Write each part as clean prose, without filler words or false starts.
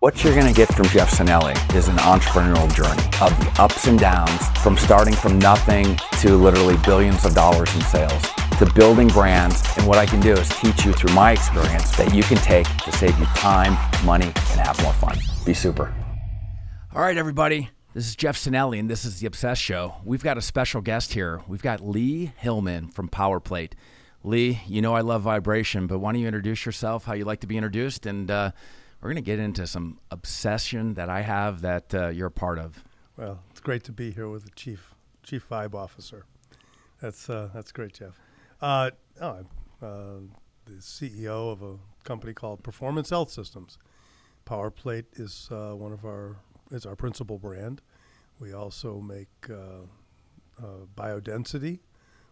What you're going to get from Jeff Sinelli is an entrepreneurial journey of the ups and downs, from starting from nothing to literally billions of dollars in sales, to building brands. And what I can do is teach you through my experience that you can take to save you time, money, and have more fun. Be super. All right, everybody. This is Jeff Sinelli, and this is The Obsessed Show. We've got a special guest here. We've got Lee Hillman from PowerPlate. Lee, you know I love vibration, but why don't you introduce yourself, how you like to be introduced, and we're going to get into some obsession that I have that you're a part of. Well, it's great to be here with the chief vibe officer. That's great, Jeff. I'm the CEO of a company called Performance Health Systems. PowerPlate is is our principal brand. We also make biodensity,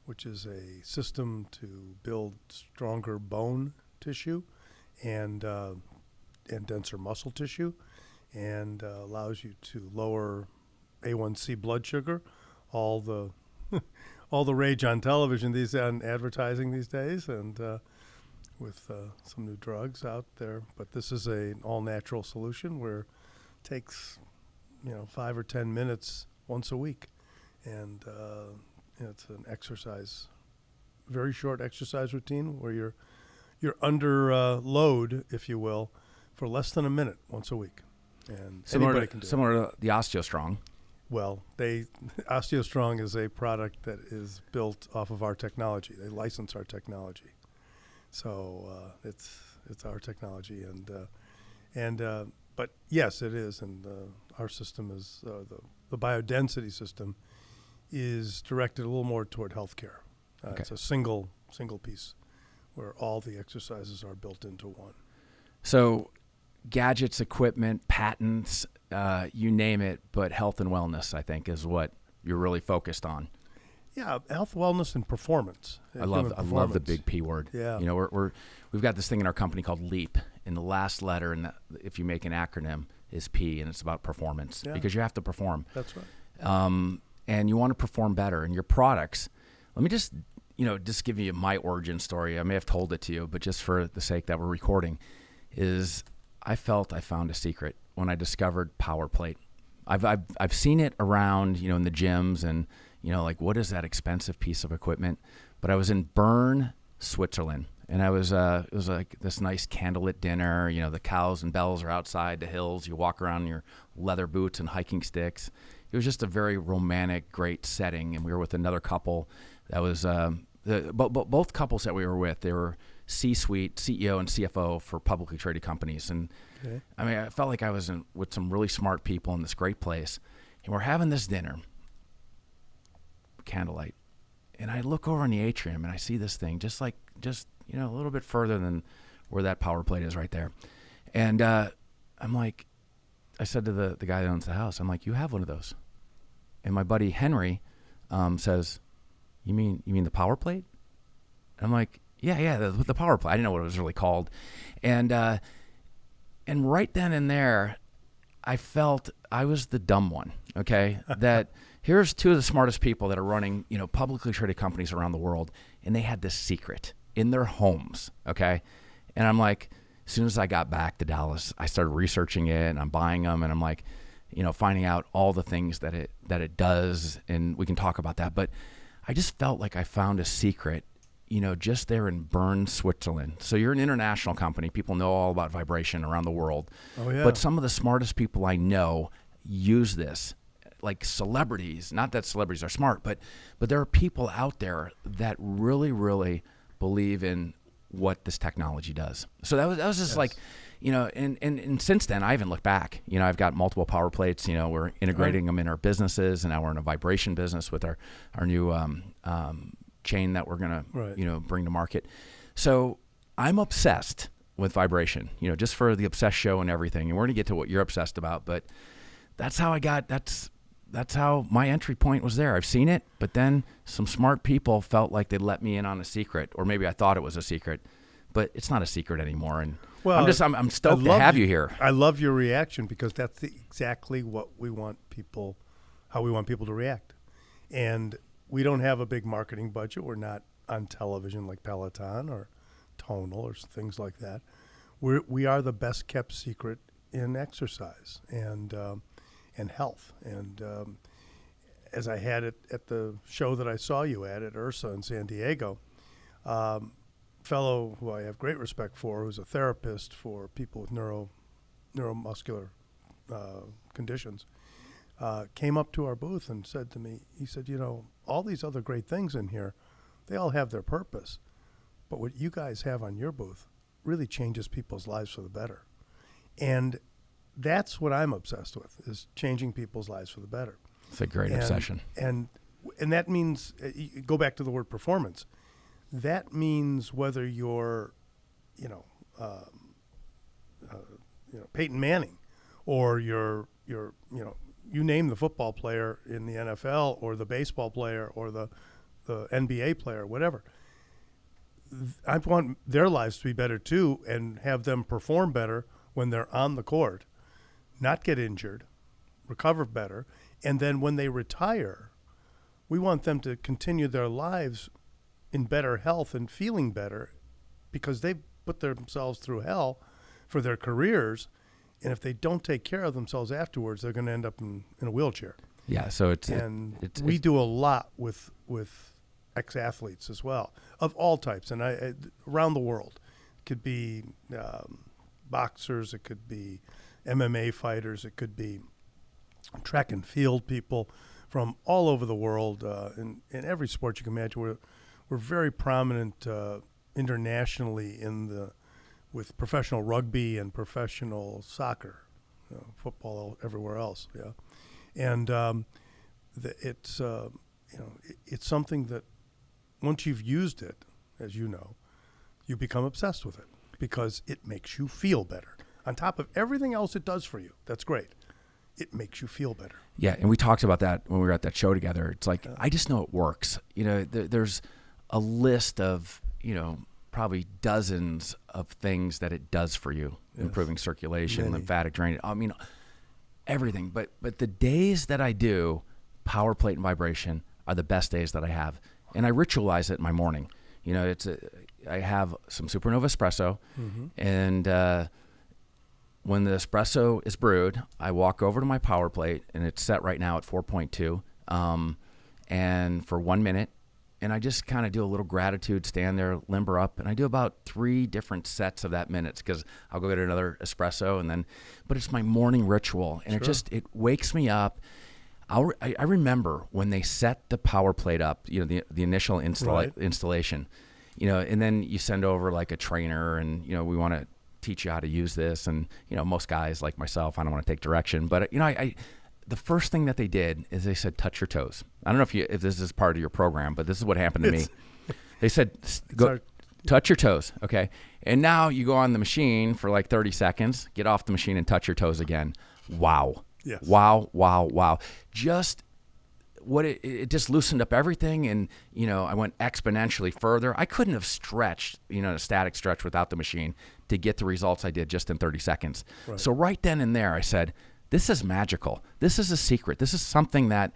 which is a system to build stronger bone tissue and denser muscle tissue, and allows you to lower A1C blood sugar. All the rage on television on advertising these days, and with some new drugs out there. But this is an all-natural solution where it takes 5 or 10 minutes once a week, and it's an exercise, very short exercise routine where you're under load, if you will, for less than a minute once a week, and anybody can do it. Similar to the OsteoStrong. Well, OsteoStrong is a product that is built off of our technology. They license our technology, so it's our technology, but yes, it is, and our system is the biodensity system is directed a little more toward healthcare. Okay. It's a single piece where all the exercises are built into one. So gadgets, equipment, patents, you name it, but health and wellness, I think, is what you're really focused on. Yeah, health, wellness, and performance. I love the big P word. Yeah. We've got this thing in our company called LEAP, and the last letter, if you make an acronym, is P, and it's about performance, because you have to perform. That's right. And you want to perform better. And your products, let me just give you my origin story. I may have told it to you, but just for the sake that we're recording, is I felt I found a secret when I discovered PowerPlate. I've seen it around, in the gyms, and like, what is that expensive piece of equipment? But I was in Bern, Switzerland, and it was like this nice candlelit dinner. The cows and bells are outside the hills. You walk around in your leather boots and hiking sticks. It was just a very romantic, great setting, and we were with another couple. That was both couples that we were with. They were C-suite, CEO and CFO for publicly traded companies. And okay. I mean, I felt like I was with some really smart people in this great place. And we're having this dinner, candlelight. And I look over in the atrium and I see this thing just a little bit further than where that PowerPlate is right there. And I'm like, I said to the guy that owns the house, I'm like, you have one of those. And my buddy Henry says, you mean the PowerPlate? I'm like, yeah, the PowerPlate. I didn't know what it was really called. And right then and there, I felt I was the dumb one, okay? That here's two of the smartest people that are running, publicly traded companies around the world, and they had this secret in their homes, okay? And I'm like, as soon as I got back to Dallas, I started researching it, and I'm buying them, and I'm like, finding out all the things that it does, and we can talk about that. But I just felt like I found a secret, just there in Bern, Switzerland. So you're an international company. People know all about vibration around the world. Oh, yeah. But some of the smartest people I know use this, like celebrities. Not that celebrities are smart, but there are people out there that really, really believe in what this technology does. So that was just like, and since then I haven't looked back. I've got multiple PowerPlates. We're integrating them in our businesses, and now we're in a vibration business with our new chain that we're gonna bring to market. So I'm obsessed with vibration. Just for the Obsessed Show and everything. And we're gonna get to what you're obsessed about, but that's how that's how my entry point was there. I've seen it, but then some smart people felt like they let me in on a secret, or maybe I thought it was a secret, but it's not a secret anymore. And I'm stoked to have you here. I love your reaction, because that's exactly how we want people to react. And we don't have a big marketing budget. We're not on television like Peloton or Tonal or things like that. We are the best kept secret in exercise and health. And as I had it at the show that I saw you at Ursa in San Diego, fellow who I have great respect for, who's a therapist for people with neuromuscular conditions, came up to our booth and said to me, he said, all these other great things in here, they all have their purpose. But what you guys have on your booth really changes people's lives for the better. And that's what I'm obsessed with, is changing people's lives for the better. It's a great obsession. And that means, go back to the word performance. That means whether you're, Peyton Manning, or you're, you name the football player in the NFL, or the baseball player, or the NBA player, whatever. I want their lives to be better too, and have them perform better when they're on the court, not get injured, recover better, and then when they retire, we want them to continue their lives in better health and feeling better, because they put themselves through hell for their careers, and if they don't take care of themselves afterwards, they're going to end up in a wheelchair. Yeah, so we do a lot with ex-athletes as well, of all types, and I around the world. It could be boxers, it could be MMA fighters, it could be track and field people from all over the world, in every sport you can imagine. We're very prominent internationally with professional rugby and professional soccer, football everywhere else. Yeah, and it's something that once you've used it, as you know, you become obsessed with it because it makes you feel better. On top of everything else it does for you, that's great. It makes you feel better. Yeah, and we talked about that when we were at that show together. It's like, I just know it works. There's a list of, probably dozens of things that it does for you, yes. Improving circulation, lymphatic drainage. I mean, everything. But the days that I do power plate and vibration are the best days that I have. And I ritualize it in my morning. I have some Supernova espresso, mm-hmm. and when the espresso is brewed, I walk over to my power plate, and it's set right now at 4.2, and for 1 minute, and I just kind of do a little gratitude, stand there, limber up, and I do about 3 different sets of that minutes, because I'll go get another espresso, but it's my morning ritual, and sure. it wakes me up. I remember when they set the power plate up, the initial installation, and then you send over like a trainer, and we want to teach you how to use this, and most guys like myself, I don't want to take direction, but the first thing that they did is they said, touch your toes. I don't know if this is part of your program, but this is what happened to me. They said, touch your toes, okay? And now you go on the machine for like 30 seconds, get off the machine and touch your toes again. Wow. Yes. Wow. Just what it just loosened up everything, and I went exponentially further. I couldn't have stretched, a static stretch without the machine to get the results I did just in 30 seconds. Right. So right then and there I said, this is magical. This is a secret. This is something that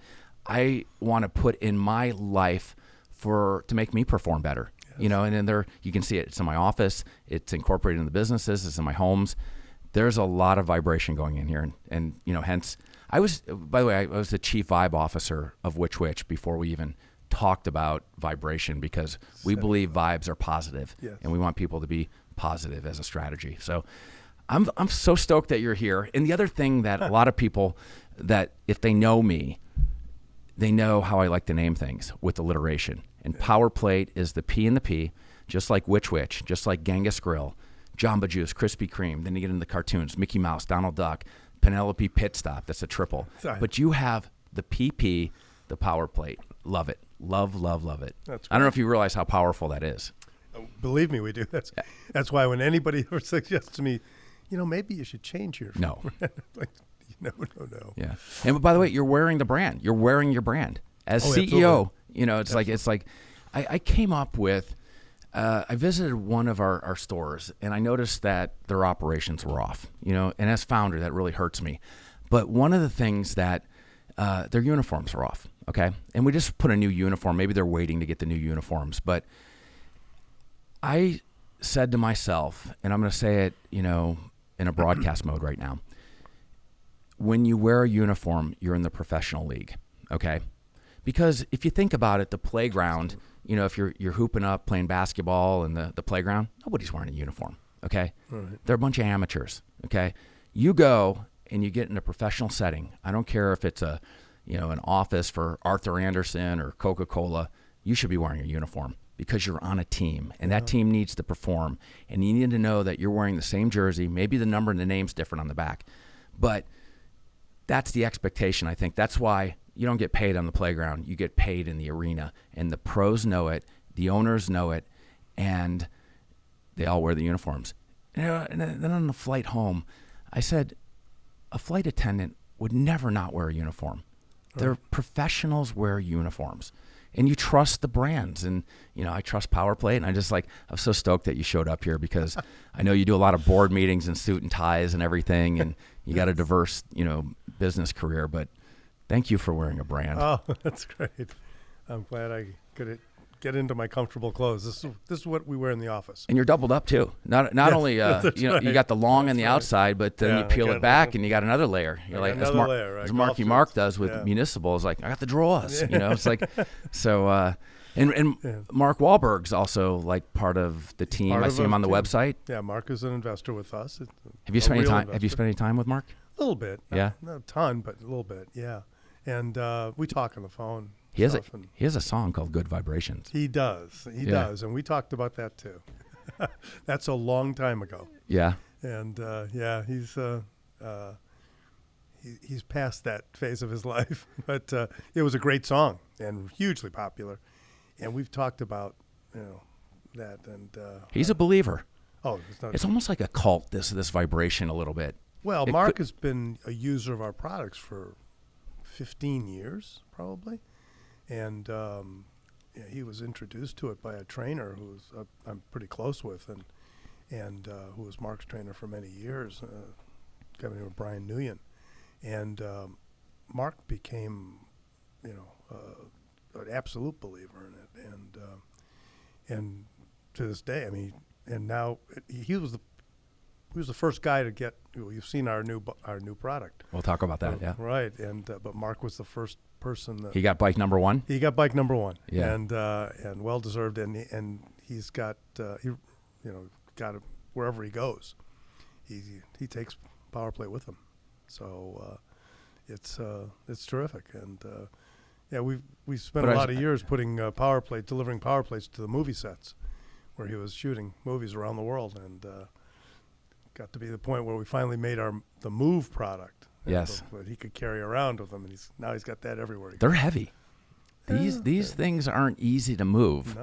I want to put in my life to make me perform better. Yes. And then there you can see it. It's in my office. It's incorporated in the businesses. It's in my homes. There's a lot of vibration going in here, and hence I was the chief vibe officer of Which before we even talked about vibration, because we believe vibes are positive, yes. and we want people to be positive as a strategy. So I'm so stoked that you're here. And the other thing that a lot of people, that if they know me, they know how I like to name things with alliteration. And Power Plate is the P and the P, just like Which, just like Genghis Grill, Jamba Juice, Krispy Kreme. Then you get into the cartoons, Mickey Mouse, Donald Duck, Penelope Pit Stop. That's a triple. Sorry. But you have the PP, the Power Plate. Love it. Love it. That's I don't know if you realize how powerful that is. Believe me, we do. That's why when anybody ever suggests to me, maybe you should change your no. like, no. Yeah. And by the way, you're wearing the brand. You're wearing your brand as CEO. Absolutely. It's like I came up with. I visited one of our stores, and I noticed that their operations were off. And as founder, that really hurts me. But one of the things that their uniforms are off. Okay, and we just put a new uniform. Maybe they're waiting to get the new uniforms, but I said to myself, and I'm going to say it, in a broadcast mode right now. When you wear a uniform, you're in the professional league, okay? Because if you think about it, the playground, you know, if you're hooping up, playing basketball in the playground, nobody's wearing a uniform, okay? Right. They're a bunch of amateurs, okay? You go and you get in a professional setting. I don't care if it's an office for Arthur Anderson or Coca-Cola. You should be wearing a uniform because you're on a team, and that team needs to perform. And you need to know that you're wearing the same jersey. Maybe the number and the name's different on the back, but that's the expectation, I think. That's why you don't get paid on the playground. You get paid in the arena, and the pros know it, the owners know it, and they all wear the uniforms. And then on the flight home, I said, a flight attendant would never not wear a uniform. They're professionals, wear uniforms. And you trust the brands. And, I trust PowerPlate. And I'm so stoked that you showed up here because I know you do a lot of board meetings and suit and ties and everything. And you got a diverse, business career. But thank you for wearing a brand. Oh, that's great. I'm glad I could get into my comfortable clothes. This is what we wear in the office. And you're doubled up too. Not only you got the long on the outside, but then you peel it back and you got another layer. You're like as Marky Mark does with Municipal. Is like, I got the drawers. It's like so. And Mark Wahlberg's also like part of the team. I see him on the website. Yeah, Mark is an investor with us. Have you spent any time with Mark? A little bit. Yeah. Not a ton, but a little bit. Yeah. And we talk on the phone. He has a song called Good Vibrations. He does. He does. And we talked about that too. That's a long time ago. Yeah. And he's past that phase of his life. But it was a great song and hugely popular. And we've talked about, that. And he's a believer. Oh, it's almost like a cult, this vibration a little bit. Well, Mark has been a user of our products for 15 years, probably. And he was introduced to it by a trainer who I'm pretty close with, and who was Mark's trainer for many years, a guy named Brian Nguyen. And Mark became, an absolute believer in it, and to this day, and now he was the first guy to get. You've seen our new product. We'll talk about that. Yeah. Right, and but Mark was the first person that he got bike number one. He got bike number one. Yeah. And well deserved, and he's got got it wherever he goes. He takes PowerPlate with him, so it's terrific. And we spent a lot of years putting delivering PowerPlates to the movie sets where he was shooting movies around the world, and got to be the point where we finally made the Move product. Yes. That he could carry around with him, and he's got that everywhere. They're heavy. These things aren't easy to move.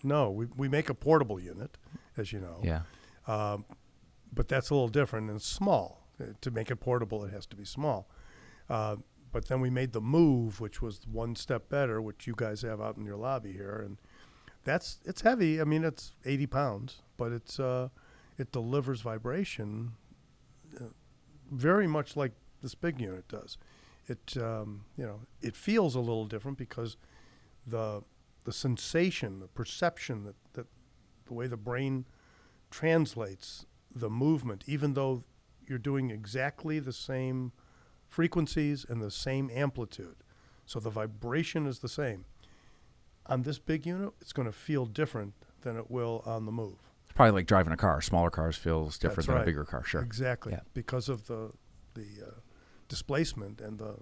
No. We make a portable unit, as you know. Yeah. But that's a little different, and it's small. To make it portable, it has to be small. But then we made the Move, which was one step better, which you guys have out in your lobby here, and it's heavy. It's 80 pounds, but it delivers vibration very much like this big unit does. It feels a little different because the sensation, the perception that the way the brain translates the movement, even though you're doing exactly the same frequencies and the same amplitude, so the vibration is the same. On this big unit, it's going to feel different than it will on the Move. Probably like driving a car. Smaller cars feels different That's than right. a bigger car. Sure. Exactly. Yeah. Because of the displacement and the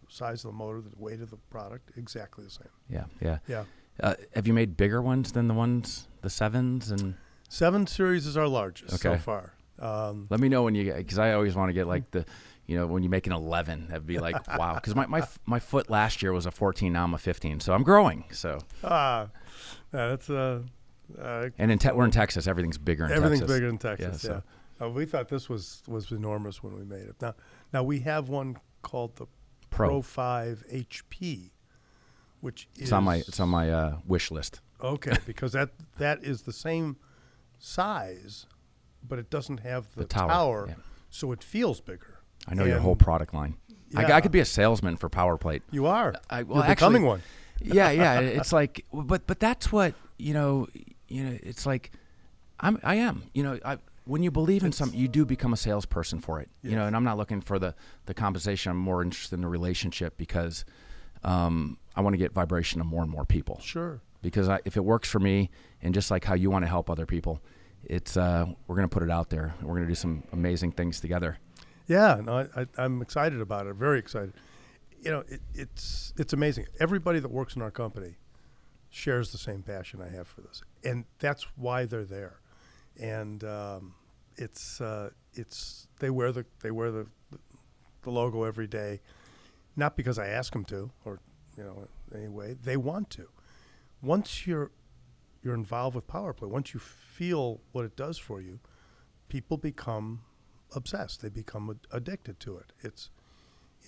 size of the motor, the weight of the product, exactly the same. Yeah. Have you made bigger ones than the 7s and 7 Series is our largest so far. Let me know when you, because I always want to get like the, when you make an 11, that'd be like wow. Because my foot last year was a 14, now I'm a 15, so I'm growing. So that's and we're in Texas. Everything's bigger in Texas. Everything's bigger in Texas. Yeah. So. We thought this was enormous when we made it. Now we have one called the Pro 5 HP, which is it's on my wish list. Okay, because that is the same size, but it doesn't have the tower, so it feels bigger. I know your whole product line. Yeah. I could be a salesman for PowerPlate. You are. You're becoming one. Yeah. It's like, but that's what it's like. I am. when you believe in something, you do become a salesperson for it. Yes. You know, and I'm not looking for the compensation. I'm more interested in the relationship because I want to get vibration to more and more people. Sure. Because if it works for me, and just like how you want to help other people, it's we're going to put it out there. We're going to do some amazing things together. Yeah, no, I'm excited about it. Very excited. You know, it's amazing. Everybody that works in our company shares the same passion I have for this, and that's why they're there. And it's they wear the logo every day, not because I ask them to, or anyway, they want to. Once you're involved with PowerPlay, once you feel what it does for you, people become obsessed. They become addicted to it. It's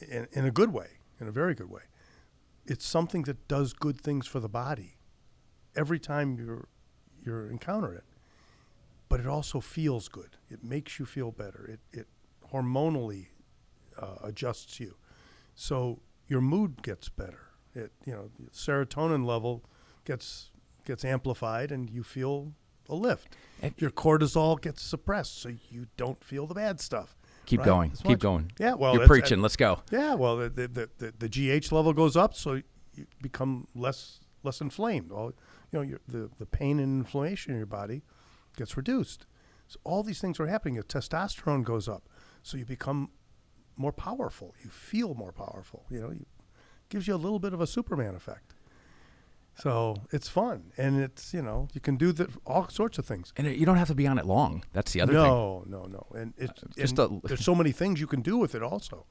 in a good way, in a very good way. It's something that does good things for the body every time you encounter it. But it also feels good. It makes you feel better. It hormonally adjusts you, so your mood gets better. Serotonin level gets amplified, and you feel a lift. Your cortisol gets suppressed, so you don't feel the bad stuff. Keep going. Keep going. Yeah, well, you're preaching. Let's go. Yeah, well, the GH level goes up, so you become less inflamed. The pain and inflammation in your body gets reduced. So all these things are happening. Your testosterone goes up, so you become more powerful. You feel more powerful. It gives you a little bit of a Superman effect. So it's fun, and it's you can do all sorts of things. And you don't have to be on it long. That's the other thing. No, and there's so many things you can do with it also.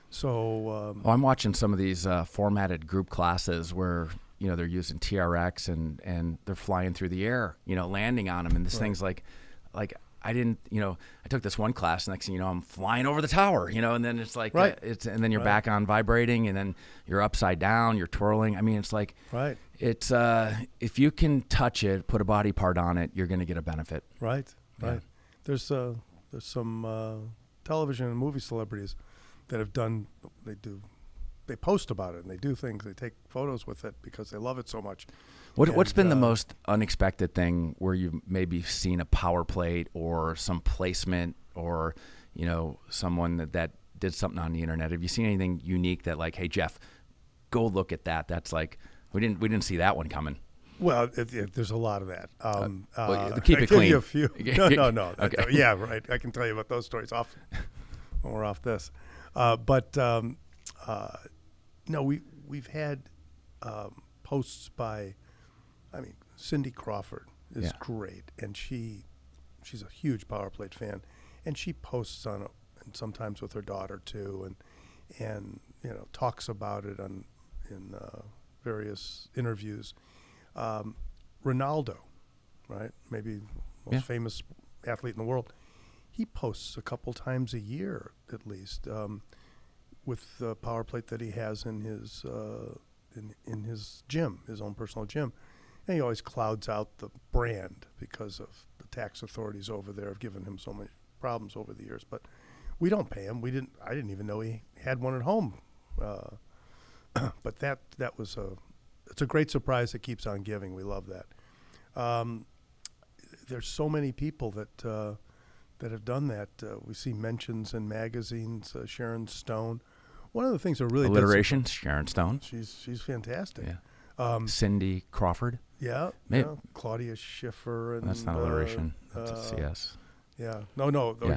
So I'm watching some of these formatted group classes where they're using TRX and they're flying through the air, landing on them, and this thing's like I didn't, I took this one class. Next thing you know, I'm flying over the tower, and then it's like, right. And then you're back on vibrating, and then you're upside down, you're twirling. I mean, it's like, right. It's if you can touch it, put a body part on it, you're going to get a benefit. Right. Yeah. Right. There's some television and movie celebrities that have done. They post about it and they do things. They take photos with it because they love it so much. What's been the most unexpected thing where you've maybe seen a power plate or some placement or someone that did something on the internet? Have you seen anything unique that like, hey Jeff, go look at that? That's like we didn't see that one coming. Well, there's a lot of that. Keep it clean. Give you a few. No. Okay. Yeah, right. I can tell you about those stories off when we're off this. No, we've had posts by, Cindy Crawford is great, and she's a huge power plate fan, and she posts on it, and sometimes with her daughter too, and talks about it in various interviews. Ronaldo, right? Maybe most famous athlete in the world. He posts a couple times a year at least with the power plate that he has in his in his gym, his own personal gym. And he always clouds out the brand because of the tax authorities over there have given him so many problems over the years. But we don't pay him. I didn't even know he had one at home. But that was it's a great surprise that keeps on giving. We love that. There's so many people that have done that. We see mentions in magazines. Sharon Stone. One of the things that really alliteration. Sharon Stone. She's fantastic. Yeah. Cindy Crawford. Yeah. Claudia Schiffer. And that's not alliteration. That's a CS. Yeah. No. Yeah.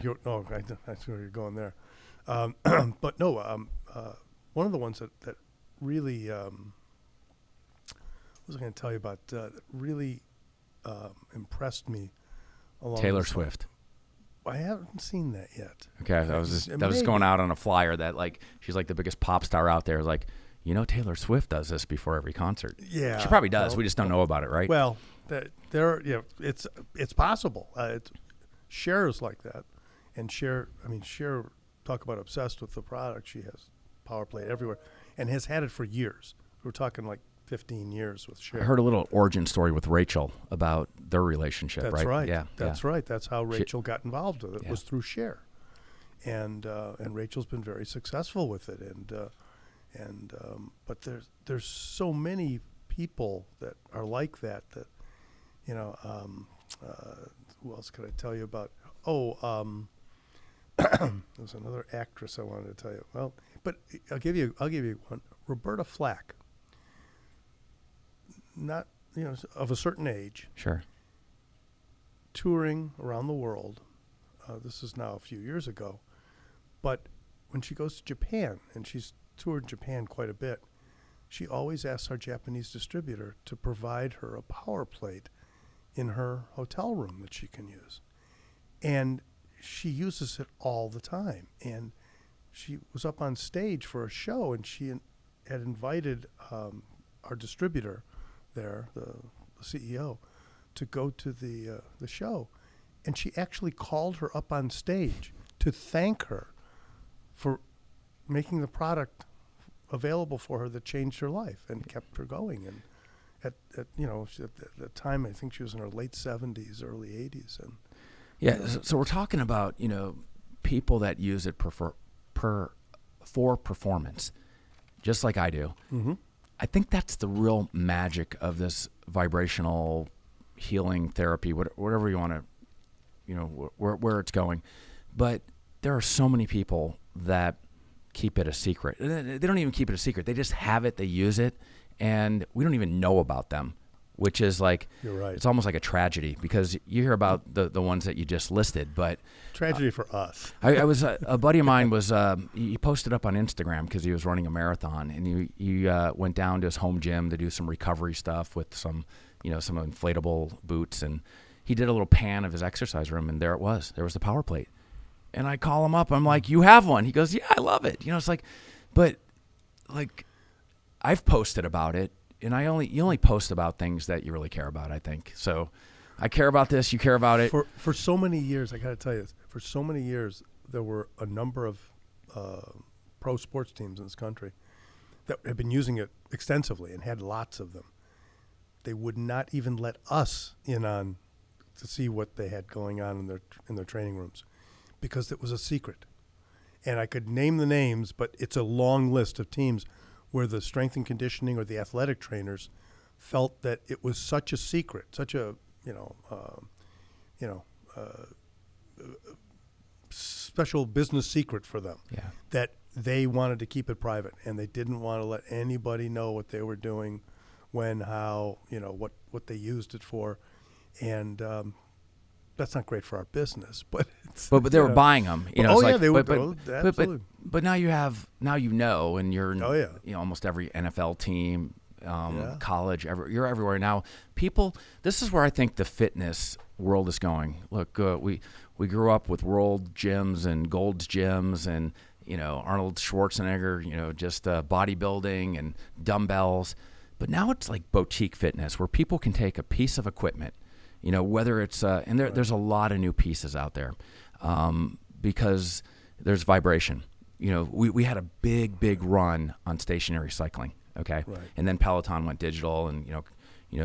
I see where you're going there. But no. One of the ones that really. What was I going to tell you about? That really impressed me. Taylor Swift. I haven't seen that yet. Okay, that was going out on a flyer that like she's like the biggest pop star out there. Like, Taylor Swift does this before every concert. Yeah, she probably does. We just don't know about it, right? Well, it's possible. Cher's like that, and Cher. Talk about obsessed with the product. She has power plate everywhere, and has had it for years. We're talking like 15 years with Cher. I heard a little origin story with Rachel about their relationship. That's right. Yeah, that's right. That's how Rachel got involved with it. Was through Cher, and Rachel's been very successful with it. But there's so many people that are like that. Who else could I tell you about? There's another actress I wanted to tell you. Well, but I'll give you one. Roberta Flack. Not, of a certain age, Sure. touring around the world. This is now a few years ago. But when she goes to Japan, and she's toured Japan quite a bit, she always asks our Japanese distributor to provide her a power plate in her hotel room that she can use. And she uses it all the time. And she was up on stage for a show, and she had invited our distributor there, the CEO, to go to the show. And she actually called her up on stage to thank her for making the product available for her that changed her life and kept her going. And at the time, I think she was in her late 70s, early 80s. And Yeah, so we're talking about, people that use it for performance, just like I do. Mm-hmm. I think that's the real magic of this vibrational healing therapy, whatever you want to, where it's going. But there are so many people that keep it a secret. They don't even keep it a secret. They just have it, they use it, and we don't even know about them, which is like, You're right. It's almost like a tragedy, because you hear about the ones that you just listed, but Tragedy for us. I was a buddy of mine was he posted up on Instagram because he was running a marathon, and he went down to his home gym to do some recovery stuff with some inflatable boots, and he did a little pan of his exercise room, and there was the power plate. And I call him up, I'm like, "You have one?" He goes, "Yeah, I love it." It's like, but like I've posted about it, and you only post about things that you really care about, I think. So I care about this, you care about it. For so many years, I got to tell you this, for so many years, there were a number of pro sports teams in this country that had been using it extensively and had lots of them. They would not even let us in on to see what they had going on in their training rooms, because it was a secret. And I could name the names, but it's a long list of teams where the strength and conditioning or the athletic trainers felt that it was such a secret, such a special business secret for them, that they wanted to keep it private, and they didn't want to let anybody know what they were doing, when, how, what they used it for. And that's not great for our business, but but they were buying them. They would. Absolutely. But now and you're in, Oh, yeah. Almost every NFL team, college, you're everywhere now. People, this is where I think the fitness world is going. Look, we grew up with World gyms and Gold's gyms and Arnold Schwarzenegger, just bodybuilding and dumbbells. But now it's like boutique fitness, where people can take a piece of equipment, whether it's and there's a lot of new pieces out there, because there's vibration. We had a big run on stationary cycling, okay, right. And then Peloton went digital, and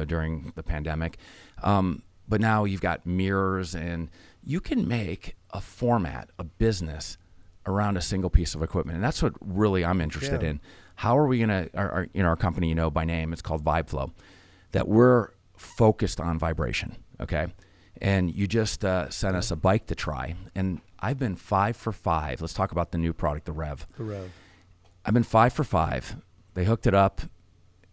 during the pandemic, but now you've got mirrors, and you can make a format, a business around a single piece of equipment, and that's what really I'm interested in. How are we gonna our company, by name, it's called VibeFlow, that we're focused on vibration, okay? And you just sent us a bike to try, and I've been 5 for 5. Let's talk about the new product, the Rev. The Rev. I've been 5 for 5. They hooked it up,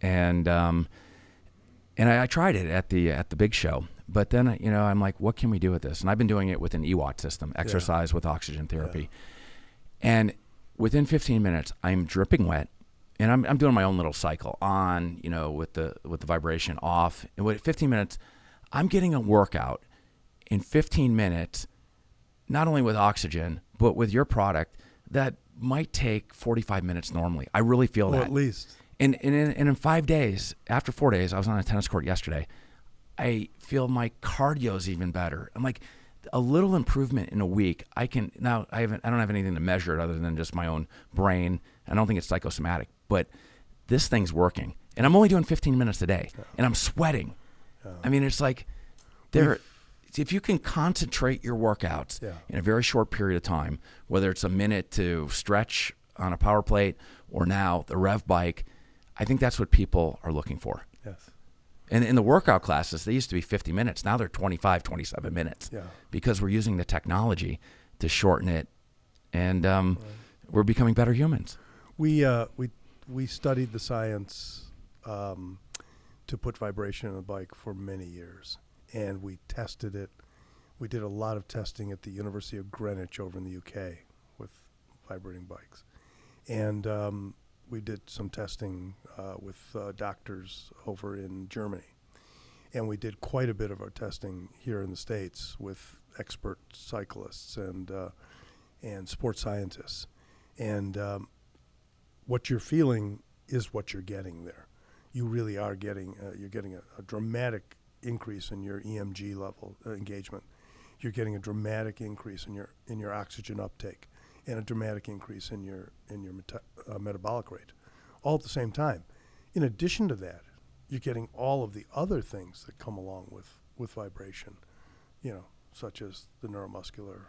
and I tried it at the big show. But then I'm like, what can we do with this? And I've been doing it with an EWAT system, exercise with oxygen therapy, and within 15 minutes, I'm dripping wet. And I'm doing my own little cycle on, with the vibration off. And with 15 minutes, I'm getting a workout in 15 minutes, not only with oxygen, but with your product that might take 45 minutes normally. I really feel that. At least. And in 5 days, after 4 days, I was on a tennis court yesterday, I feel my cardio's even better. I'm like, a little improvement in a week. I don't have anything to measure it other than just my own brain. I don't think it's psychosomatic, but this thing's working, and I'm only doing 15 minutes a day, and I'm sweating. I mean, it's like if you can concentrate your workouts in a very short period of time, whether it's a minute to stretch on a power plate or now the Rev bike, I think that's what people are looking for. Yes. And in the workout classes, they used to be 50 minutes. Now they're 25, 27 minutes Yeah. because we're using the technology to shorten it. And we're becoming better humans. We studied the science to put vibration in a bike for many years, and we tested it. We did a lot of testing at the University of Greenwich over in the UK with vibrating bikes, and we did some testing with doctors over in Germany, and we did quite a bit of our testing here in the States with expert cyclists and sports scientists, and what you're feeling is what you're getting there. You really are getting a dramatic increase in your EMG level engagement. You're getting a dramatic increase in your oxygen uptake, and a dramatic increase in your metabolic rate, all at the same time. In addition to that, you're getting all of the other things that come along with vibration, such as the neuromuscular,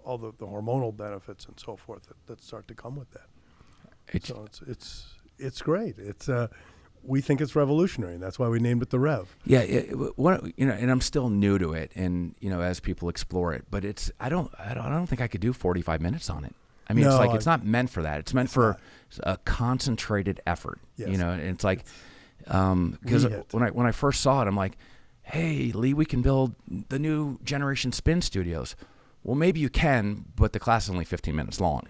all the hormonal benefits and so forth that start to come with that. It's great. We think it's revolutionary, and that's why we named it the Rev. Yeah, and I'm still new to it, and as people explore it, but I don't think I could do 45 minutes on it. I mean, No, it's not meant for that. It's meant for a concentrated effort. Yes. And it's like because when I first saw it, I'm like, hey, Lee, we can build the new generation spin studios. Well, maybe you can, but the class is only 15 minutes long.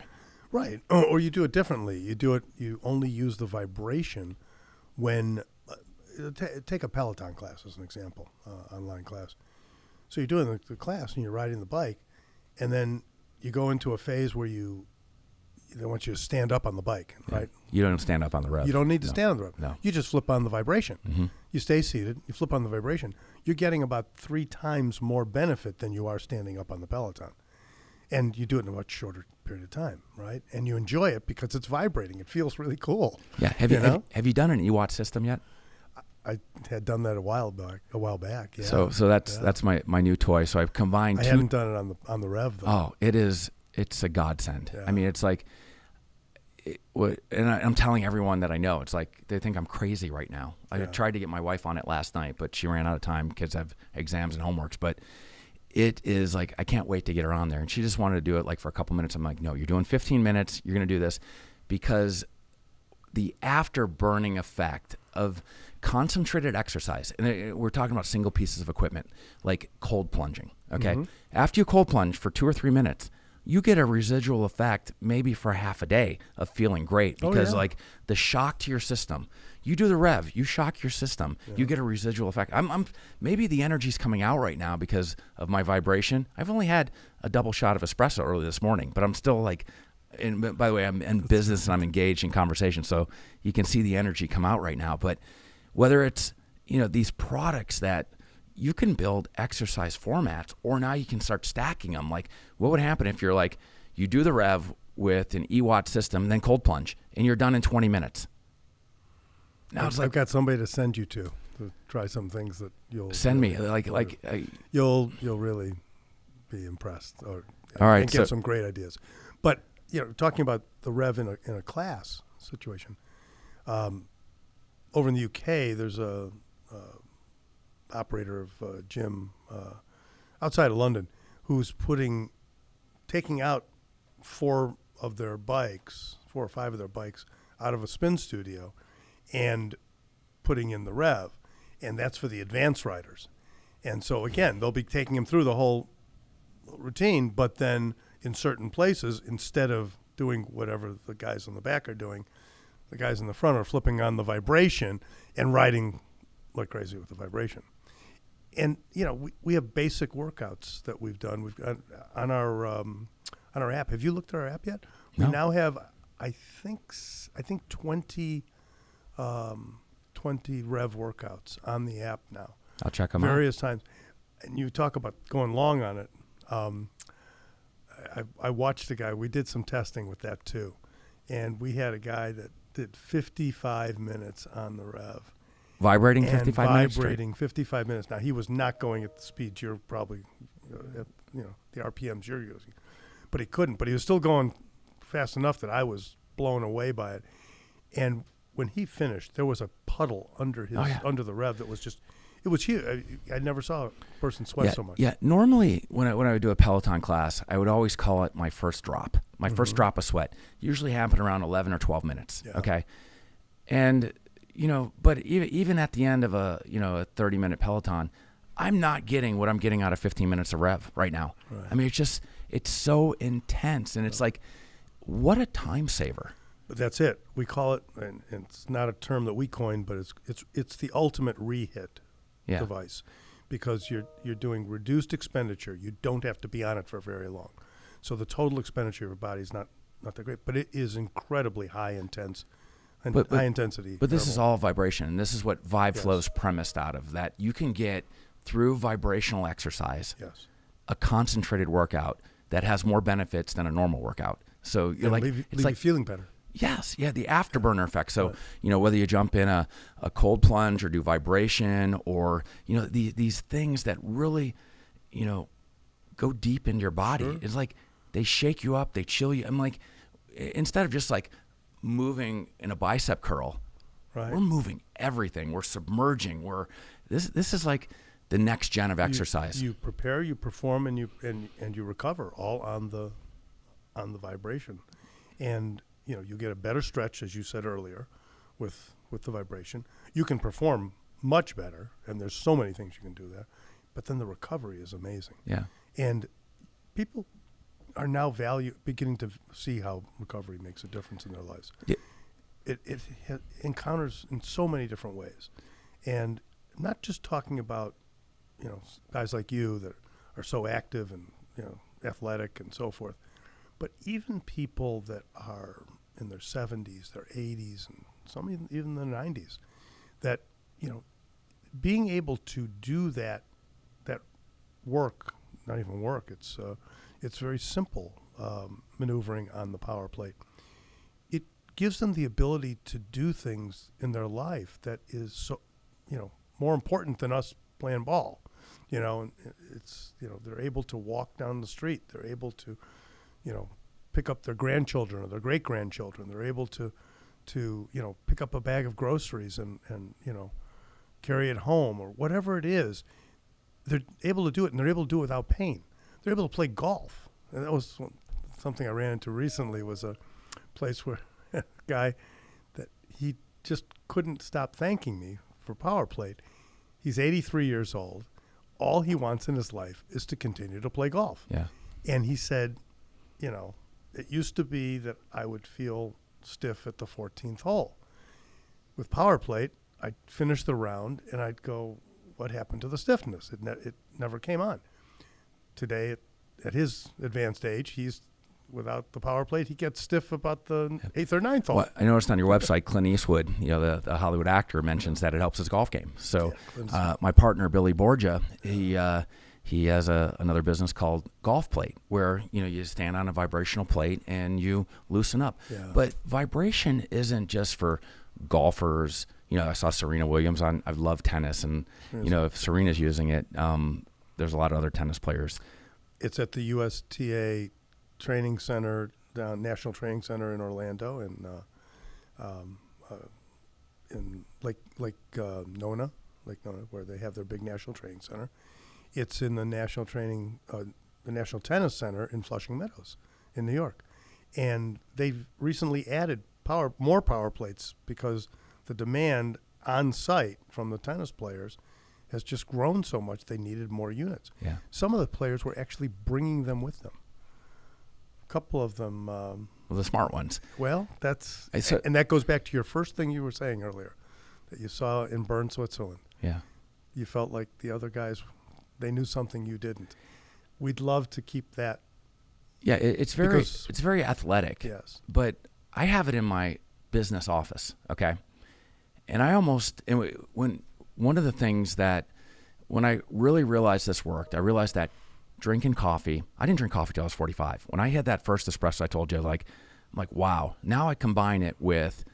Right, or you do it differently. You only use the vibration when take a Peloton class as an example, online class. So you're doing the class and you're riding the bike, and then you go into a phase where they want you to stand up on the bike, right? You don't stand up on the Rev. You don't need to stand on the Rev. No. You just flip on the vibration. Mm-hmm. You stay seated, you flip on the vibration. You're getting about 3 times more benefit than you are standing up on the Peloton. And you do it in a much shorter period of time, right? And you enjoy it because it's vibrating. It feels really cool. Yeah. Have you done an EWAT system yet? I had done that a while back. Yeah. So that's my new toy. So I've combined. I haven't done it on the Rev though. Oh, it's a godsend. Yeah. I mean, it's like, and I'm telling everyone that I know, it's like they think I'm crazy right now. I tried to get my wife on it last night, but she ran out of time. Kids have exams and homeworks, but it is like, I can't wait to get her on there. And she just wanted to do it like for a couple minutes. I'm like, no, you're doing 15 minutes. You're going to do this because the afterburning effect of concentrated exercise, and we're talking about single pieces of equipment, like cold plunging. Okay. Mm-hmm. After you cold plunge for 2 or 3 minutes, you get a residual effect maybe for half a day of feeling great because like the shock to your system, you do the Rev, you shock your system, you get a residual effect. I'm maybe the energy's coming out right now because of my vibration. I've only had a double shot of espresso early this morning, but I'm still like, and by the way, I'm in business and I'm engaged in conversation. So you can see the energy come out right now, but whether it's, these products that you can build exercise formats, or now you can start stacking them. Like, what would happen if you're like, you do the Rev with an EWAT system, and then cold plunge, and you're done in 20 minutes? Now I've got somebody to send you to try some things that you'll send me. You'll really be impressed, all right, and get some great ideas. But talking about the Rev in a class situation, over in the UK, there's a operator of a gym outside of London who's taking out 4 or 5 of their bikes out of a spin studio and putting in the Rev, and that's for the advanced riders. And so again, they'll be taking them through the whole routine, but then in certain places, instead of doing whatever the guys on the back are doing, the guys in the front are flipping on the vibration and riding like crazy with the vibration. And we have basic workouts that we've done. We've got on our app. Have you looked at our app yet? No. We now have I think 20 Rev workouts on the app now. I'll check them out. Various times. And you talk about going long on it. I watched a guy. We did some testing with that too, and we had a guy that did 55 minutes on the Rev. Vibrating 55 minutes? Vibrating 55 minutes. Now, he was not going at the speed you're probably, at, the RPMs you're using. But he couldn't. But he was still going fast enough that I was blown away by it. And when he finished, there was a puddle under his under the rev that was just, it was huge. I never saw a person sweat so much. Yeah, normally when I would do a Peloton class, I would always call it my first drop. My first drop of sweat usually happened around 11 or 12 minutes, okay? And, but even at the end of a 30-minute Peloton, I'm not getting what I'm getting out of 15 minutes of rev right now. Right. I mean, it's so intense, and it's like, what a time saver. But that's it. We call it, and it's not a term that we coined, but it's the ultimate re-hit device, because you're doing reduced expenditure. You don't have to be on it for very long. So the total expenditure of your body is not that great, but it is incredibly high intensity. But this is all vibration, and this is what Vibe Flow's premised out of, that you can get through vibrational exercise a concentrated workout that has more benefits than a normal workout. So you're leave you feeling better. Yes, the afterburner effect. So, whether you jump in a cold plunge or do vibration, or, these things that really, go deep into your body. It's like they shake you up, they chill you. I'm like, instead of just like moving in a bicep curl, we're moving everything. We're submerging. This is like the next gen of exercise. You prepare, you perform, and you recover, all on the vibration. And you get a better stretch, as you said earlier, with the vibration. You can perform much better, and there's so many things you can do there. But then the recovery is amazing. Yeah. And people are now beginning to see how recovery makes a difference in their lives. Yeah. It encounters in so many different ways. And I'm not just talking about, guys like you that are so active and, athletic and so forth, but even people that are in their 70s, their 80s, and some even in their 90s, that, being able to do that work, not even work, it's very simple maneuvering on the power plate. It gives them the ability to do things in their life that is so, more important than us playing ball. And it's, they're able to walk down the street. They're able to, pick up their grandchildren or their great-grandchildren. They're able to pick up a bag of groceries and carry it home, or whatever it is. They're able to do it, and they're able to do it without pain. They're able to play golf. And that was something I ran into recently, was a place where a guy that he just couldn't stop thanking me for power plate. He's 83 years old. All he wants in his life is to continue to play golf. Yeah. And he said, it used to be that I would feel stiff at the 14th hole. With power plate, I'd finish the round, and I'd go, what happened to the stiffness? It never came on. Today, at his advanced age, he's without the power plate, he gets stiff about the 8th or 9th hole. Well, I noticed on your website, Clint Eastwood, the Hollywood actor, mentions that it helps his golf game. So my partner, Billy Borgia, he has another business called Golf Plate, where you stand on a vibrational plate and you loosen up. Yeah. But vibration isn't just for golfers. I saw Serena Williams on. I love tennis, and if Serena's using it, there's a lot of other tennis players. It's at the USTA Training Center, National Training Center in Orlando, and in Lake Nona, where they have their big national training center. It's in the National Tennis Center in Flushing Meadows, in New York, and they've recently added more power plates because the demand on site from the tennis players has just grown so much they needed more units. Yeah. Some of the players were actually bringing them with them. A couple of them. The smart ones. Well, and that goes back to your first thing you were saying earlier, that you saw in Bern, Switzerland. Yeah. You felt like the other guys, they knew something you didn't. We'd love to keep that. Yeah, it's very athletic. Yes. But I have it in my business office, okay? And when one of the things that, when I really realized this worked, I realized that drinking coffee, I didn't drink coffee till I was 45. When I had that first espresso, I told you, I'm like, wow, now I combine it with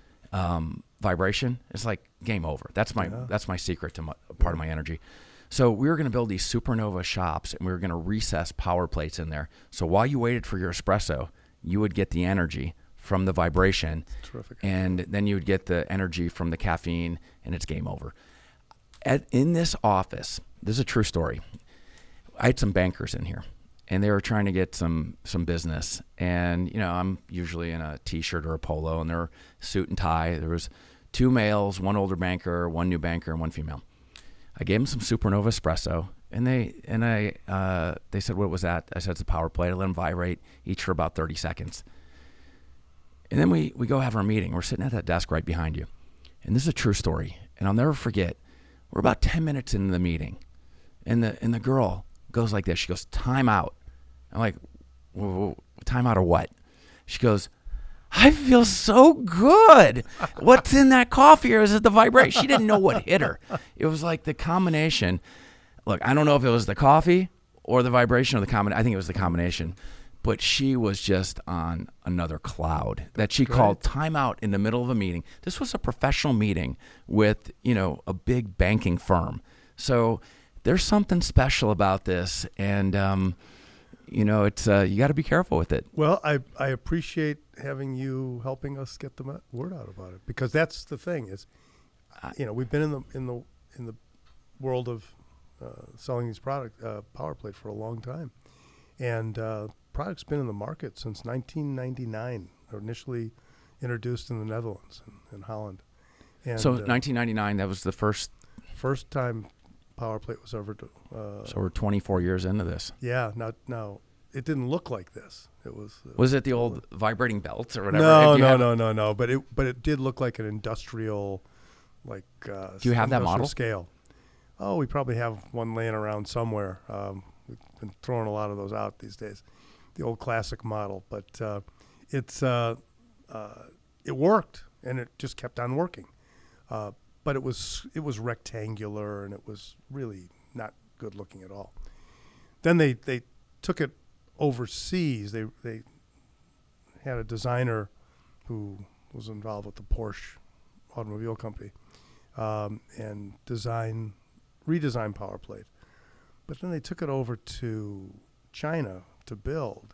vibration. It's like game over. That's my secret to part of my energy. So we were going to build these supernova shops, and we were going to recess power plates in there. So while you waited for your espresso, you would get the energy from the vibration. Terrific. And then you would get the energy from the caffeine, and it's game over. In this office, this is a true story. I had some bankers in here, and they were trying to get some business. And, I'm usually in a T-shirt or a polo, and they're suit and tie. There was 2 males, 1 older banker, 1 new banker, and 1 female. I gave them some Supernova espresso, and they said, "What was that?" I said, "It's a power plate." I let them vibrate each for about 30 seconds. And then we go have our meeting. We're sitting at that desk right behind you. And this is a true story. And I'll never forget, we're about 10 minutes into the meeting. And the girl goes like this. She goes, "Time out." I'm like, "Whoa, time out of what?" She goes, "I feel so good. What's in that coffee, or is it the vibration?" She didn't know what hit her. It was like the combination. Look, I don't know if it was the coffee or the vibration or the combination. I think it was the combination. But she was just on another cloud that she called time out in the middle of a meeting. This was a professional meeting with, a big banking firm. So there's something special about this. And, it's you got to be careful with it. Well, I appreciate having you helping us get the word out about it, because that's the thing is, we've been in the world of selling these product power plate for a long time, and product's been in the market since 1999, initially introduced in the Netherlands and Holland. And, so 1999, that was the first time power plate was ever. So we're 24 years into this. Yeah. Now it didn't look like this. It was. Was it the old vibrating belt or whatever? No. But it did look like an industrial, like. Do you have that model? Scale. Oh, we probably have one laying around somewhere. We've been throwing a lot of those out these days. The old classic model, but it worked, and it just kept on working. But it was rectangular, and it was really not good looking at all. Then they took it overseas. They had a designer who was involved with the Porsche automobile company and redesigned power plate. But then they took it over to China to build,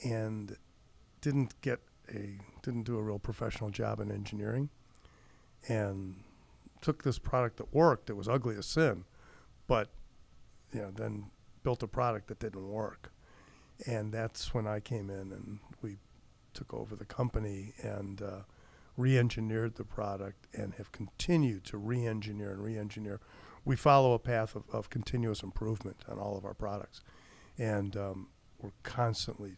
and didn't do a real professional job in engineering, and took this product that worked. It was ugly as sin, but then built a product that didn't work. And that's when I came in, and we took over the company and re-engineered the product, and have continued to re-engineer. We follow a path of continuous improvement on all of our products, and we're constantly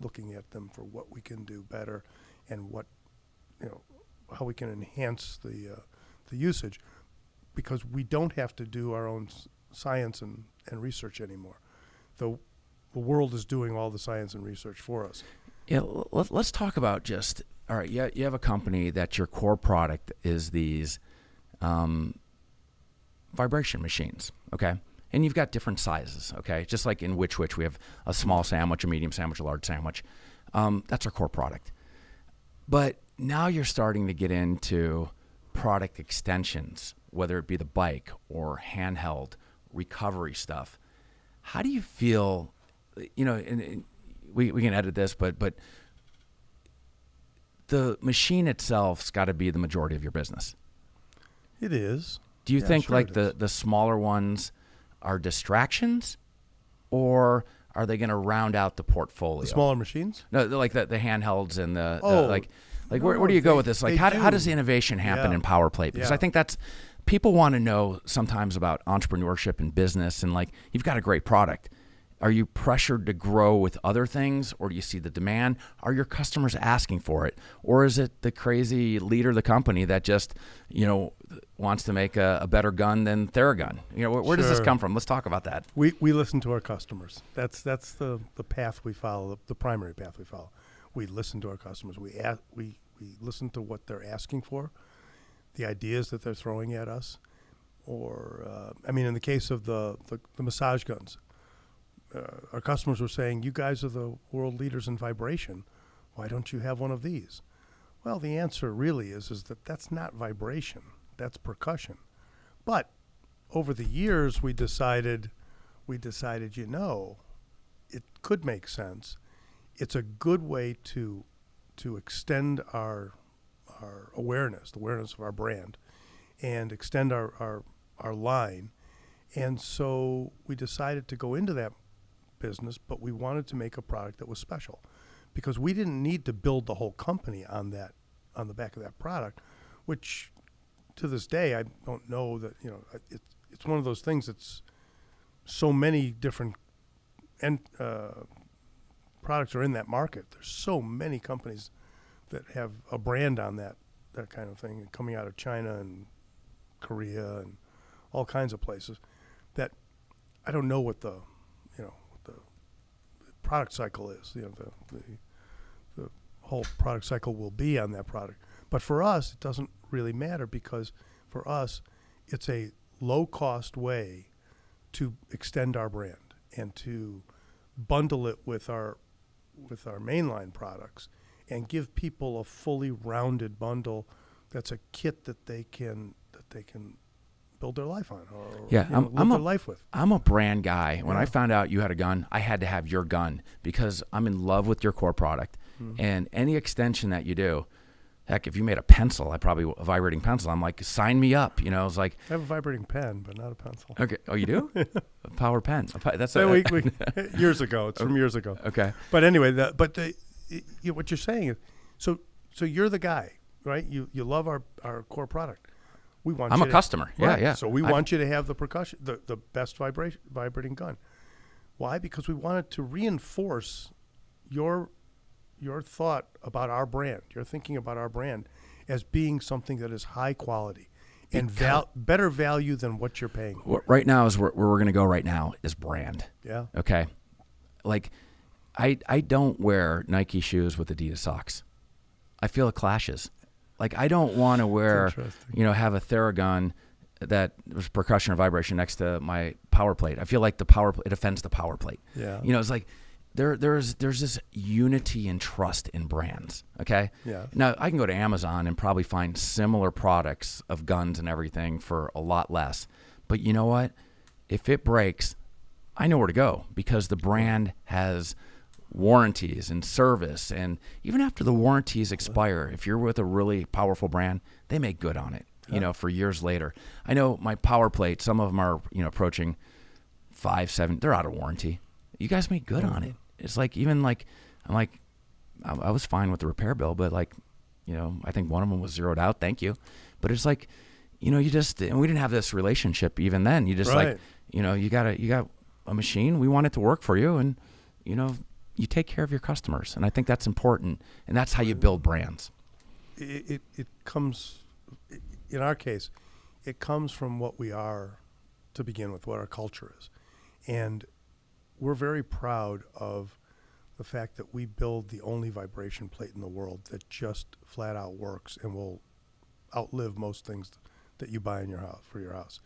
looking at them for what we can do better, and how we can enhance the usage, because we don't have to do our own science and research anymore. The world is doing all the science and research for us. Yeah, let's talk about all right, you have a company that your core product is these vibration machines, okay? And you've got different sizes, okay? Just like in Which we have a small sandwich, a medium sandwich, a large sandwich. That's our core product. But now you're starting to get into product extensions, whether it be the bike or handheld recovery stuff. How do you feel, and we can edit this, but the machine itself's got to be the majority of your business. It is. Do you think sure like the smaller ones are distractions, or are they going to round out the portfolio? The smaller machines? No, like the handhelds and the no, where do you go with this? Like how does innovation happen in power plate? Because I think that's people want to know sometimes about entrepreneurship and business, and like you've got a great product. Are you pressured to grow with other things, or do you see the demand? Are your customers asking for it? Or is it the crazy leader of the company that just, wants to make a better gun than Theragun? Where does this come from? Let's talk about that. We listen to our customers. That's the path we follow, the primary path we follow. We listen to our customers. We listen to what they're asking for, the ideas that they're throwing at us. Or, in the case of the massage guns, our customers were saying, "You guys are the world leaders in vibration. Why don't you have one of these?" Well, the answer really is that that's not vibration. That's percussion. But over the years, we decided, it could make sense. It's a good way to to extend our awareness, the awareness of our brand, and extend our line. And so we decided to go into that business, but we wanted to make a product that was special, because we didn't need to build the whole company on the back of that product, which to this day I don't know that, it's one of those things that's so many different products are in that market. There's so many companies that have a brand on that kind of thing, coming out of China and Korea and all kinds of places, that I don't know what the product cycle is. The whole product cycle will be on that product. But for us, it doesn't really matter, because for us, it's a low-cost way to extend our brand and to bundle it with our mainline products and give people a fully rounded bundle that's a kit that they can build their life on, or live their life with. I'm a brand guy. When I found out you had a gun, I had to have your gun, because I'm in love with your core product. And any extension that you do, heck, if you made a pencil, a vibrating pencil, I'm like, sign me up. It's like, I have a vibrating pen, but not a pencil. Okay. Oh, you do? A power pen. That's years ago. It's from years ago. Okay. But anyway, what you're saying is, so you're the guy, right? You love our core product. We want. I'm a customer. Right. Yeah. So we want you to have the percussion, the best vibrating gun. Why? Because we wanted to reinforce your thought about our brand, your thinking about our brand as being something that is high quality and better value than what you're paying for. Right now is where we're going to go right now is brand. Yeah. Okay. Like, I don't wear Nike shoes with Adidas socks. I feel it clashes. Like, I don't want to wear, have a Theragun that was percussion or vibration next to my power plate. I feel like it offends the power plate. Yeah. It's like, There's this unity and trust in brands, okay? Yeah. Now, I can go to Amazon and probably find similar products of guns and everything for a lot less. But you know what? If it breaks, I know where to go, because the brand has warranties and service. And even after the warranties expire, if you're with a really powerful brand, they make good on it, for years later. I know my power plate, some of them are, approaching 5, 7, they're out of warranty. You guys make good on it. It's like, even like, I was fine with the repair bill, but I think one of them was zeroed out. Thank you. But it's like, and we didn't have this relationship even then. You just right. You got a machine. We want it to work for you. And, you take care of your customers. And I think that's important. And that's how you build brands. It comes, in our case, it comes from what we are to begin with, what our culture is. And we're very proud of the fact that we build the only vibration plate in the world that just flat out works and will outlive most things that you buy in your house, for your house.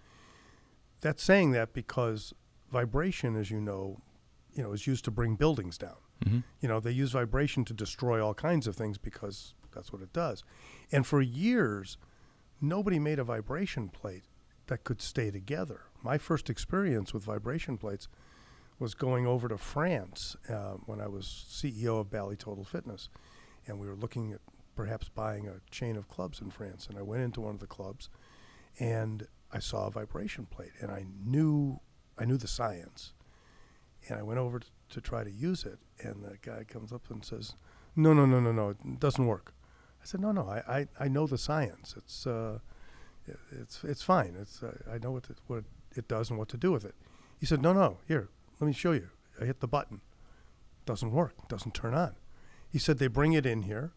That's saying that because vibration, as is used to bring buildings down. Mm-hmm. They use vibration to destroy all kinds of things, because that's what it does. And for years, nobody made a vibration plate that could stay together. My first experience with vibration plates was going over to France when I was CEO of Bally Total Fitness, and we were looking at perhaps buying a chain of clubs in France. And I went into one of the clubs, and I saw a vibration plate, and I knew the science. And I went over to try to use it, and the guy comes up and says, "No, it doesn't work." I said, "No, I know the science. It's fine. I know what it does and what to do with it." He said, "No, here. Let me show you." I hit the button. Doesn't work. Doesn't turn on. He said they bring it in here,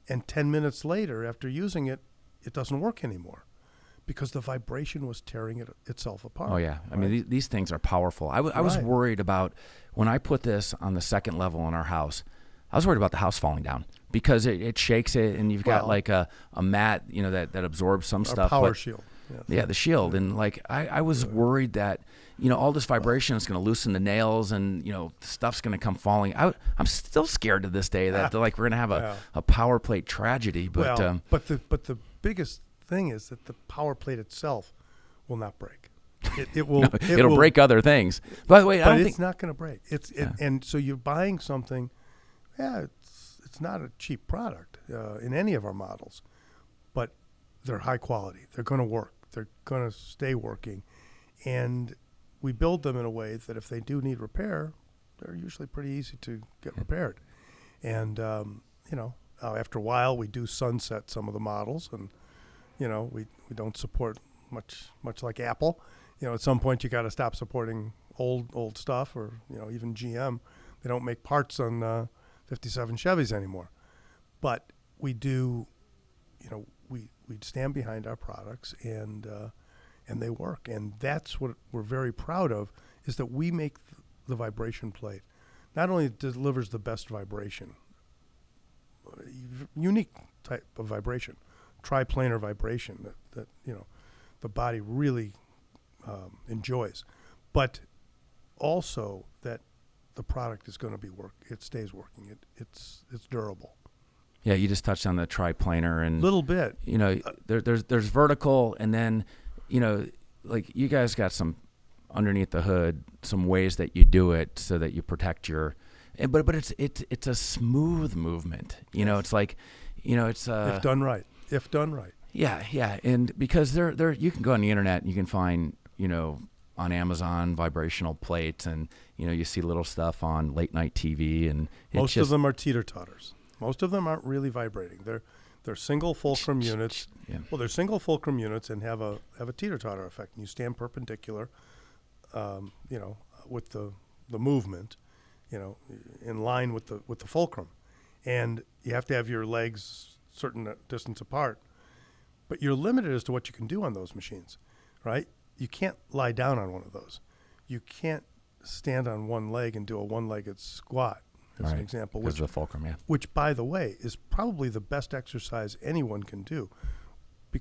and 10 minutes later, after using it, it doesn't work anymore, because the vibration was tearing itself apart. Oh, yeah. Right? I mean, these things are powerful. I was worried about, when I put this on the second level in our house, I was worried about the house falling down, because it shakes it, and you've got like a mat, that absorbs some stuff. Power shield. Yes. Yeah, the shield. And I was worried that, all this vibration is going to loosen the nails, and, stuff's going to come falling. I'm still scared to this day that we're going to have a power plate tragedy. But but the biggest thing is that the power plate itself will not break. It will. No, it'll break other things. By the way, but it's not going to break. And so you're buying something. Yeah, it's it's not a cheap product in any of our models, but they're high quality. They're going to work. They're going to stay working. And we build them in a way that if they do need repair, they're usually pretty easy to get repaired. And, after a while, we do sunset some of the models, and, we don't support much like Apple. At some point, you got to stop supporting old stuff, or, even GM. They don't make parts on 57 Chevys anymore. But we do, we stand behind our products, and they work. And that's what we're very proud of, is that we make the vibration plate. Not only delivers the best vibration, unique type of vibration, triplanar vibration that the body really enjoys, but also that the product is going to be it stays working. It's durable. Yeah, you just touched on the triplanar and little bit. There's vertical, and then like you guys got some underneath the hood, some ways that you do it so that you protect your. But it's a smooth movement. It's like, it's if done right. If done right. Yeah, and because there you can go on the internet and you can find on Amazon vibrational plates, and you see little stuff on late night TV, and most of them are teeter-totters. Most of them aren't really vibrating. They're single fulcrum units. Yeah. Well, they're single fulcrum units and have a teeter-totter effect. And you stand perpendicular, with the movement, in line with the fulcrum, and you have to have your legs certain distance apart. But you're limited as to what you can do on those machines, right? You can't lie down on one of those. You can't stand on one leg and do a one-legged squat, as an example. Because of the fulcrum, yeah. Which, by the way, is probably the best exercise anyone can do.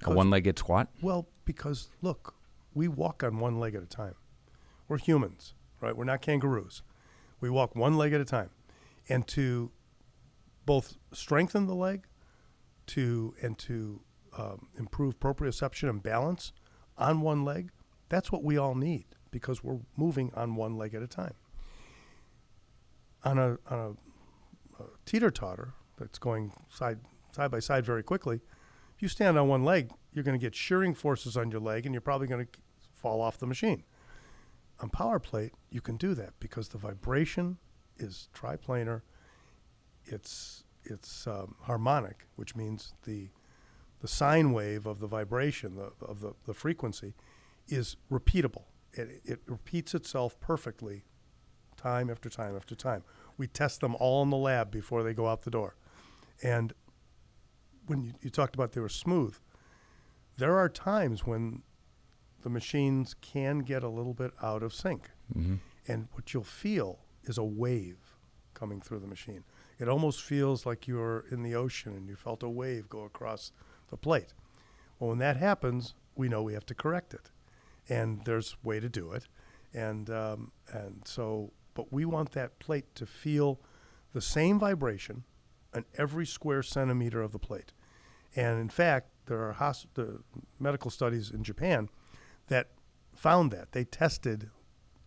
A one-legged squat? Well, because, look, we walk on one leg at a time. We're humans, right? We're not kangaroos. We walk one leg at a time. And to both strengthen the leg and to improve proprioception and balance on one leg, that's what we all need, because we're moving on one leg at a time. On a teeter-totter that's going side by side very quickly, if you stand on one leg, you're going to get shearing forces on your leg, and you're probably going to fall off the machine. On power plate, you can do that because the vibration is triplanar. It's harmonic, which means the sine wave of the vibration, of the frequency, is repeatable. It repeats itself perfectly time after time after time. We test them all in the lab before they go out the door. And when you talked about they were smooth, there are times when the machines can get a little bit out of sync. Mm-hmm. And what you'll feel is a wave coming through the machine. It almost feels like you're in the ocean and you felt a wave go across the plate. Well, when that happens, we know we have to correct it. And there's a way to do it. But we want that plate to feel the same vibration on every square centimeter of the plate. And in fact, there are the medical studies in Japan that found that. They tested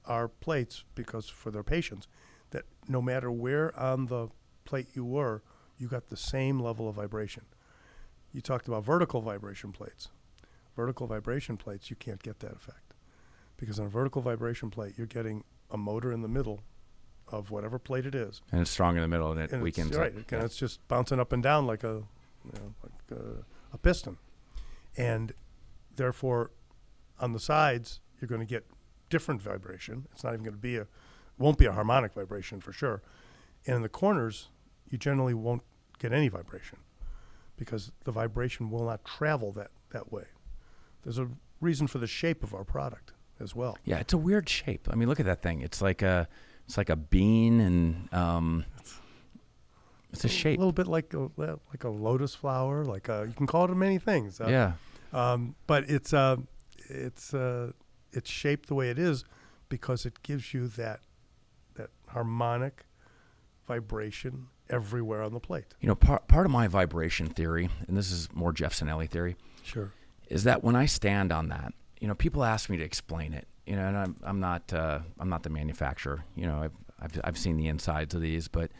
our plates for their patients, that no matter where on the plate you were, you got the same level of vibration. You talked about vertical vibration plates. Vertical vibration plates, you can't get that effect. Because on a vertical vibration plate, you're getting a motor in the middle of whatever plate it is. And it's strong in the middle, and it weakens. Right, and it's just bouncing up and down like a piston. And therefore, on the sides, you're going to get different vibration. It's not even going to be won't be a harmonic vibration for sure. And in the corners, you generally won't get any vibration because the vibration will not travel that way. There's a reason for the shape of our product as well. Yeah, it's a weird shape. I mean, look at that thing. It's like a bean, and it's a shape. A little bit like a lotus flower. You can call it many things. Yeah. But it's shaped the way it is because it gives you that harmonic vibration everywhere on the plate. Part of my vibration theory, and this is more Jeff Sinelli theory, sure, is that when I stand on that, people ask me to explain it, and I'm not the manufacturer. I've seen the insides of these, but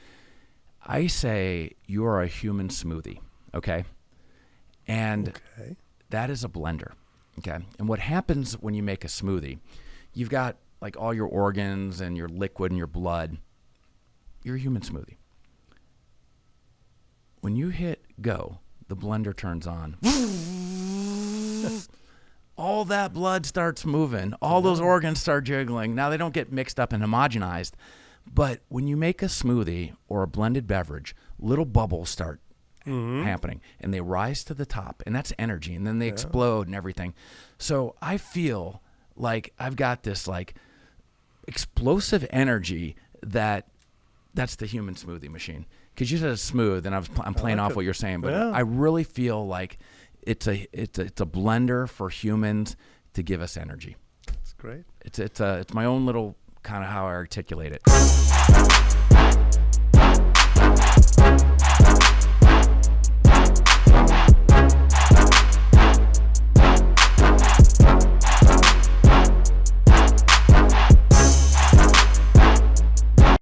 I say you are a human smoothie, okay? And Okay. that is a blender, okay? And what happens when you make a smoothie, you've got like all your organs and your liquid and your blood. You're a human smoothie. When you hit go, the blender turns on. All that blood starts moving. All those organs start jiggling. Now, they don't get mixed up and homogenized. But when you make a smoothie or a blended beverage, little bubbles start happening. And they rise to the top. And that's energy. And then they explode and everything. So I feel like I've got this like explosive energy that's the human smoothie machine. Because you said it's smooth, and I'm playing off what you're saying, but I really feel like it's a blender for humans to give us energy. That's great. It's my own little kind of how I articulate it.